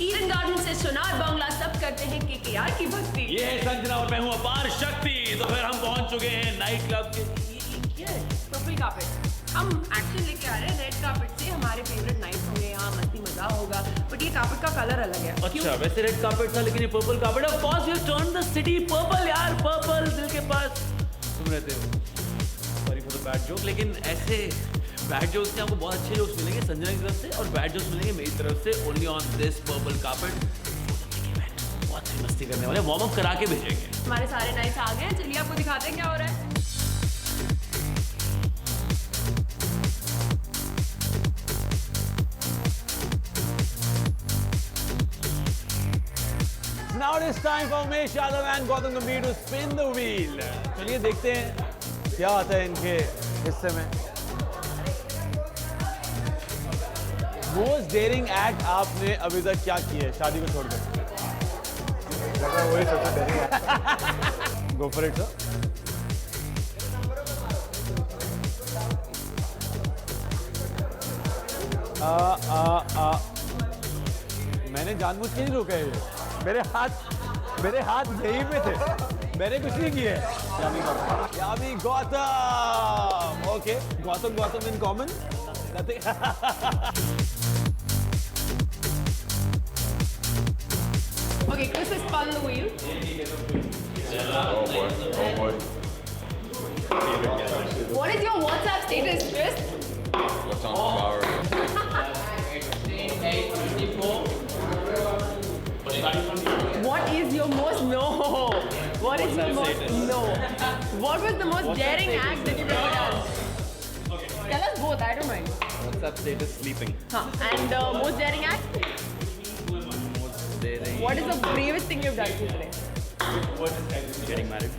Eden garden से सोनार बांग्ला सब करते हैं केकेआर की भक्ति। ये है संजना और मैं हूँ अपार शक्ति। तो फिर हम पहुंच चुके हैं नाइट क्लब के। क्या है? Purple carpet. हम एक्शन लेके आ रहे हैं रेड कार्पेट से। हमारे फेवरेट नाइट होंगे, यहाँ मस्ती मजा होगा, बट ये कार्पेट का कलर अलग है। अच्छा, वैसे रेड कार्पेट था लेकिन ये purple carpet. Of course U turn the city purple यार, पर्पल दिल के पास तुम रहते हो। Sorry for the bad joke, लेकिन ऐसे बैड जोक्स से आपको बहुत अच्छे जोक्स मिलेंगे संजना की तरफ से और बैड जोक्स मिलेंगे मेरी तरफ से। Only on this purple carpet. बहुत सी मस्ती करने वाले, वार्म अप करा के भेजेंगे। हमारे सारे नाइट्स आ गए हैं, चलिए आपको दिखाते हैं क्या हो रहा है। Now it is time for Umesh Yadav and Gautam Gambhir to spin the wheel. चलिए देखते हैं क्या आता है इनके हिस्से में। मोस्ट डेयरिंग एक्ट आपने अभी तक क्या किया है शादी को छोड़कर? वही सबसे daring. Go for it sir. मैंने जानबूझ के नहीं रोका है ये। मेरे हाथ यहीं पे थे, मैंने कुछ नहीं किया है। Yami Gautam. Okay, Gautam in common nothing. Okay, Chris has spun the wheel. Oh boy. What is your WhatsApp status, Chris? What's on the flower? What is your most What is your most What was the most daring act that you've ever done? Tell us both. I don't mind. WhatsApp status sleeping. And most daring act? What is the bravest thing you've done today? Getting married.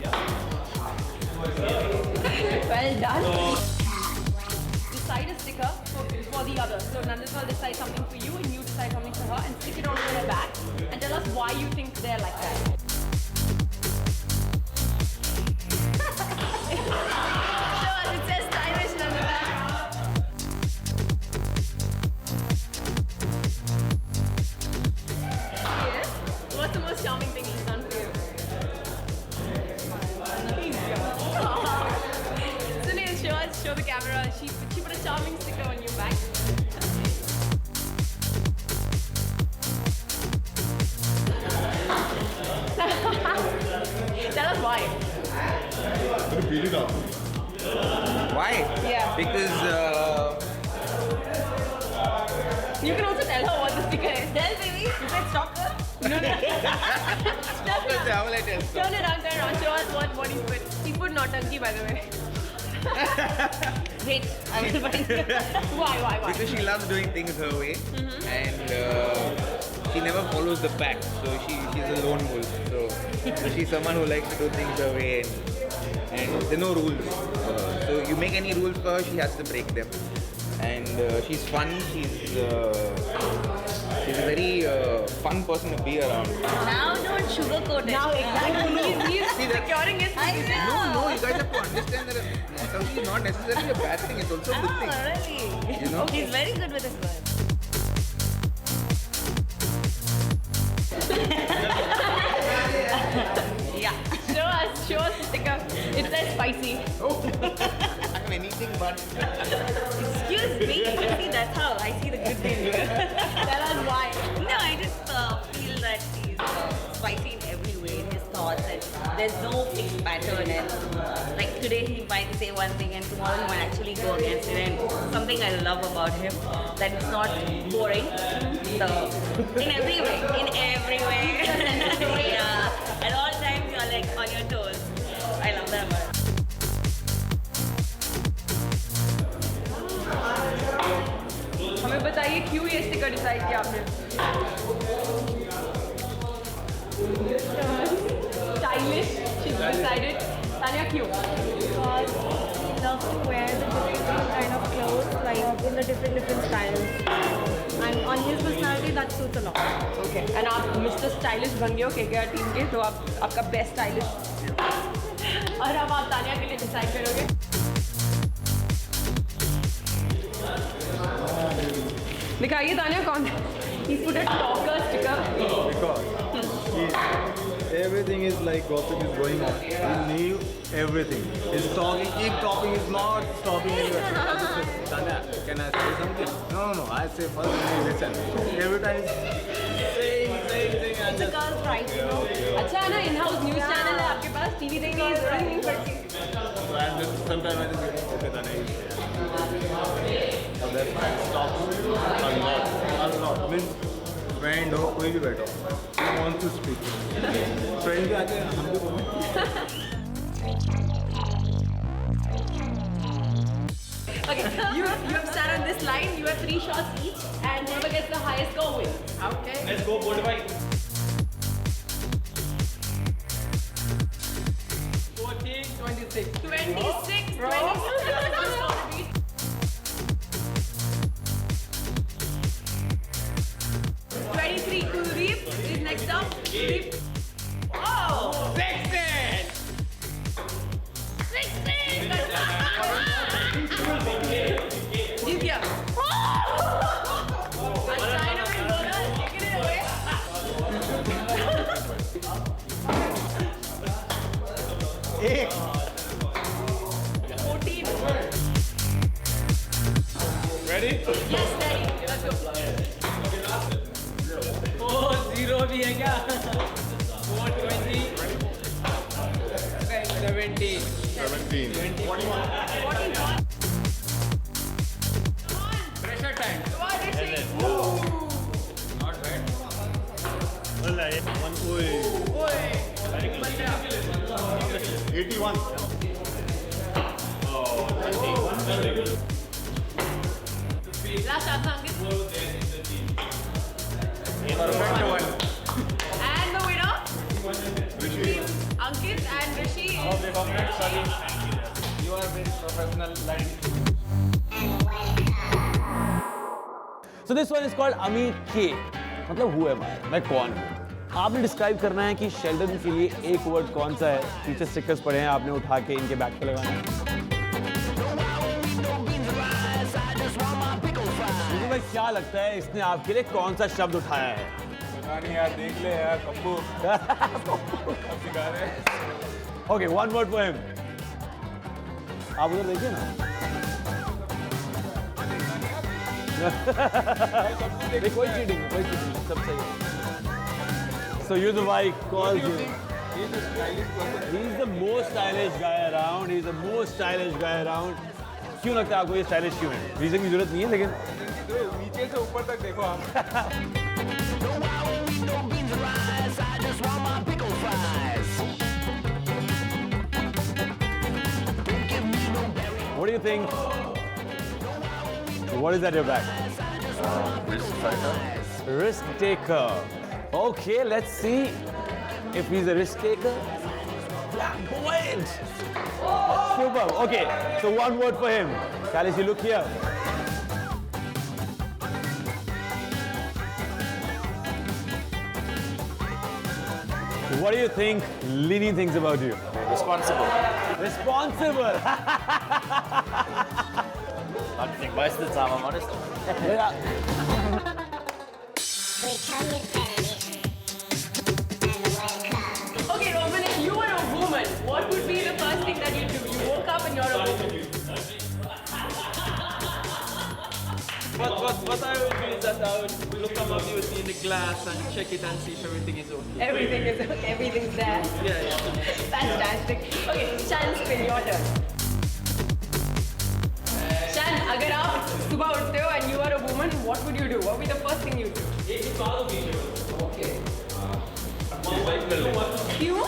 Well done. Decide a sticker for the other. So Nandita will decide something for you and you decide something for her and stick it onto their back and tell us why you think they're like that. Sure, it says stylish Nandita. Yes? What's the most charming thing he's done for you? Sunil, show the camera. She put a charming sticker on your back. Tell us why. Beat it up. Why? Yeah. Because You can also tell her what the sticker is. Tell baby. You said stalker? No. how will I tell? Turn around. Show us what he put. He put Nautanki, by the way. Wait, I will find Why? Because she loves doing things her way, and she never follows the pack. So she's a lone wolf. So she's someone who likes to do things her way, and there are no rules. So you make any rules for her, she has to break them. And she's fun. She's a very fun person to be around. Now don't sugarcoat it. Now exactly. He's securing his position. No, you guys have to understand that Nautanki is not necessarily a bad thing. It's also a good thing. Oh, really? You know? He's very good with his words. Yeah. Show us the sticker. It says spicy. I'm anything but. Excuse me. See, that's how I see the good thing. Tell us why. No, I just feel that he's spicy in every way in his thoughts, and there's no fixed pattern. And like today, he might say one thing, and tomorrow he might actually go against it. And something I love about him that it's not boring. So in every way, yeah. At all times, you're like on your toes. I love that about him. हमें बताइए क्यों ये sticker decide किया आपने? Stylish. She's decided. Tanya, क्यों? Because he loves to wear the different kind of clothes, like in the different styles. And on his personality, that suits a lot. Okay. And आप Mr. Stylish बन गए हो KKR team के, तो आप आपका best stylish और अब आप तानिया के लिए डिसाइड करोगे. दिखाइए तानिया कौन है. He's put a talker sticker. Because everything is like gossip is going on. He knew everything. He's talking, keep talking, he's not stopping anywhere. I just say, Tanya, can I say something? No. I say first, listen. Every time he's saying. It's a girl's right, you know. अच्छा है ना, in-house news channel है आपके पास. TV देखने की जरूरत नहीं पड़ती. So I just sometimes I just say, okay, Tanya. So that's why it stops a lot. Means friend हो कोई भी बैठो. He wants to speak. Friend भी आते हैं हम भी बोलते. Okay, you have sat on this line. You have 3 shots each, and whoever gets the highest score wins. Okay. Let's go, bold bhai. 14, 26. 26, 26. 23. Kuldeep is next up. Kuldeep. Oh! 16! 16! जीत गया. China will go down, taking it away. एक 14. Ready? Yes, ready. Let's go. 0 भी है क्या? 420. 17. 17. 41. Pressure time. Come on, Rishi. Not bad. Oi. 81. Last chance, Ankit. Perfect one. And the winner, Ankit and Rishi. You are very professional line. So this one is called Ami K. मतलब who am I? मैं कौन हूँ? आपने describe करना है कि Sheldon के लिए एक वर्ड कौन सा है. पीछे स्टिकर्स पड़े हैं, आपने उठा के इनके बैक पे लगाना है. मुझे भाई क्या लगता है इसने आपके लिए कौन सा शब्द उठाया है? पता नहीं यार देख ले यार कब्बू अब सिखा रहे हैं. Okay, one word for him. आप उधर देखिए ना. कोई चीटिंग नहीं, कोई चीटिंग नहीं, सब सही है. So Yudhvai calls you. He's a stylish person. He's the most stylish guy around. He's the most stylish guy around. क्यों लगता है आपको ये स्टाइलिश क्यों है? रीजन की जरूरत नहीं है लेकिन तो नीचे से ऊपर तक देखो आप. What do you think? What is that your back? Risk fighter. Risk taker. Okay, let's see if he's a risk taker. Flamboyant. Super. Okay, so one word for him. Kalish, you look here. What do you think Lini thinks about you? Responsible. Responsible. Nothing. Most of the time, I'm honest. Yeah. Okay, Roman, if you were a woman, what would be the first thing that you do? You woke up and you're a woman. What I would do is that I would look at my beauty in the glass and check it and see if everything is okay. Everything is okay, everything's there. Yeah. Fantastic. Okay, Shan, spin your turn. Shan, अगर आप सुबह उठते हो and you are a woman, what would you do? What would be the first thing you do? क्यों?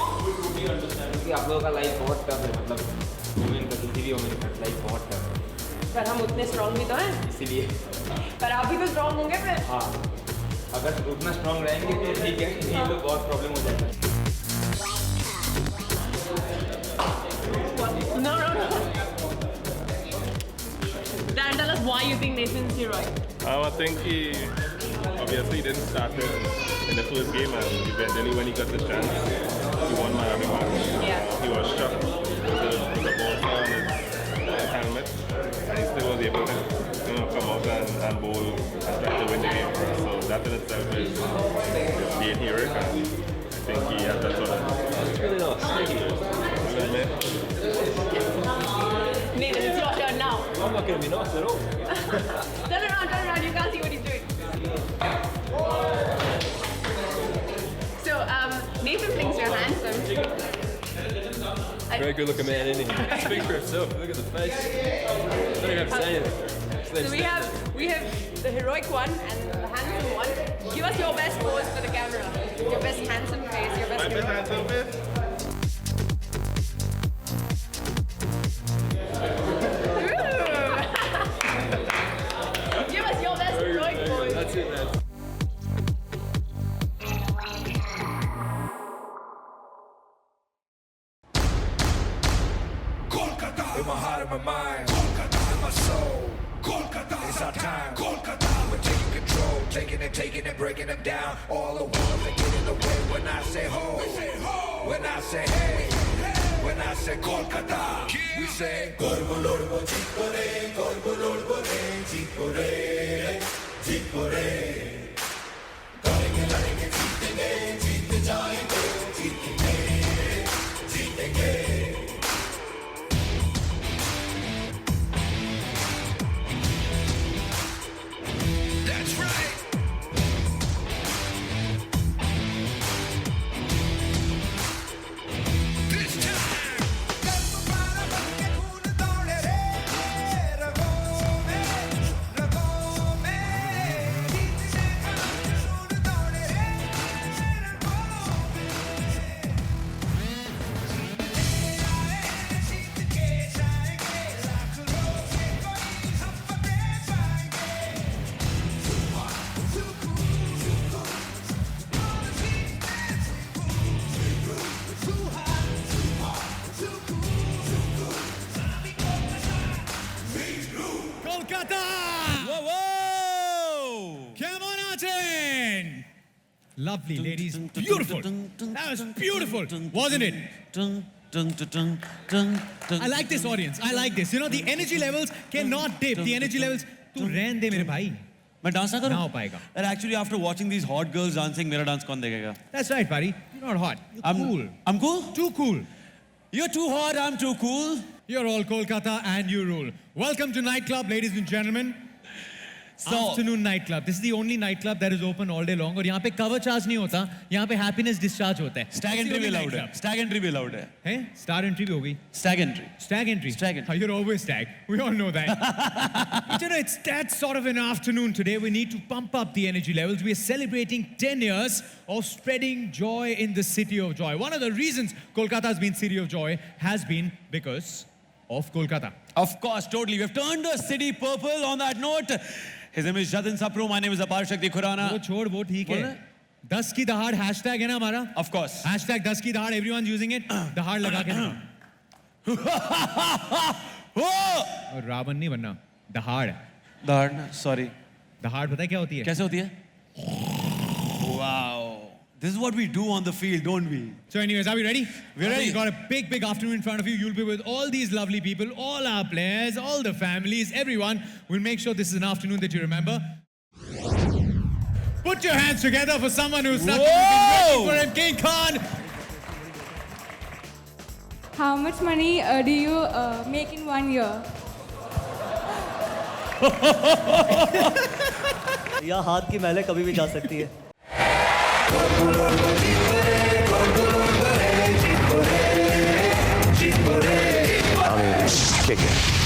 क्योंकि आप लोगों का लाइफ बहुत टफ है, मतलब वुमेन का किसी भी वुमेन का लाइफ बहुत टफ है, पर हम उतने स्ट्रॉन्ग भी तो हैं. इसीलिए पर आप भी तो स्ट्रॉन्ग होंगे फिर. हाँ अगर उतना स्ट्रॉन्ग रहेंगे तो ठीक है, नहीं तो बहुत प्रॉब्लम हो जाता है. No. Dan, tell us why you think Nathan Steroid. I think he obviously didn't start it in the first game, and eventually when he got the chance, he won Miami match. Yeah. He was shocked with the ball on his helmet, and he still was able to come out and bowl and try to win the game for us. So that in itself is being heroic, and I think he has that sort of. Really not sneaky. Nathan, it's your turn now. I'm not going to be nice at all. Turn around, you can't see what he's doing. So, Nathan thinks you're handsome. Very good looking man, isn't he? Speaks for himself. Look at the face. I don't even have to say anything. So we have the heroic one and the handsome one. Give us your best pose for the camera. Your best handsome face, your best My best handsome face? Give us your best heroic pose. That's it, man. Kolkata, in my heart and my mind. Kolkata, in my soul. Kolkata, it's our time. Kolkata, we're taking control, taking it, breaking them down. All the walls that get in the way when I say ho. When I say hey. When I say Kolkata, we say Gorbolorbo Jipore, Gorbolorbo Jipore, Jipore. लड़ेंगे जीतेंगे, जीते जाएंगे, जीतेंगे, जीतेंगे. That's right. This time. Karmapara banke khoon dole re, ragon mein, jeetne ka shoon dole re, ragon mein. Jeet ke jaayenge, lakh log se koi hum pate paayenge. Kolkata! Whoa, whoa! Come on, Arjun! Lovely, ladies. Beautiful. That was beautiful, wasn't it? I like this audience. I like this. You know, the energy levels cannot dip. The energy levels. तू रहने दे मेरे भाई. मैं dance ना करूं? ना हो पाएगा. And actually, after watching these hot girls dancing, मेरा डांस कौन देखेगा? That's right, buddy. You're not hot. You're cool. I'm cool? Too cool. You're too hot, I'm too cool. You're all Kolkata and you rule. Welcome to Nightclub, ladies and gentlemen. Afternoon nightclub. This is the only nightclub that is open all day long. और यहाँ पे cover charge नहीं होता. यहाँ पे happiness discharge होता है. Stag entry भी allowed है. Stag entry भी allowed है. हैं? Star entry भी होगी. Stag entry. Stag entry. Stag entry. You're always stag. We all know that. But you know, it's that sort of an afternoon today. We need to pump up the energy levels. We are celebrating 10 years of spreading joy in the city of joy. One of the reasons Kolkata has been city of joy has been because of Kolkata. Of course, totally. We've turned the city purple on that note. His name is Jatin Sapru. My name is Apar Shakti Khurana. वो छोड़ वो ठीक है. 10 की दहाड़ hashtag है ना हमारा? Of course. Hashtag 10 की दहाड़. Everyone's using it. दहाड़ लगा के ना. और रावण नहीं बनना. दहाड़. दहाड़. Sorry. दहाड़ पता है क्या होती है? कैसे होती है? Wow. This is what we do on the field, don't we? So anyways, are we ready? We're ready. We've got a big, big afternoon in front of you. You'll be with all these lovely people, all our players, all the families, everyone. We'll make sure this is an afternoon that you remember. Put your hands together for someone who's nothing waiting for him, King Khan. How much money do you make in 1 year? या हाथ की मैले कभी भी जा सकती है. I mean, kick it.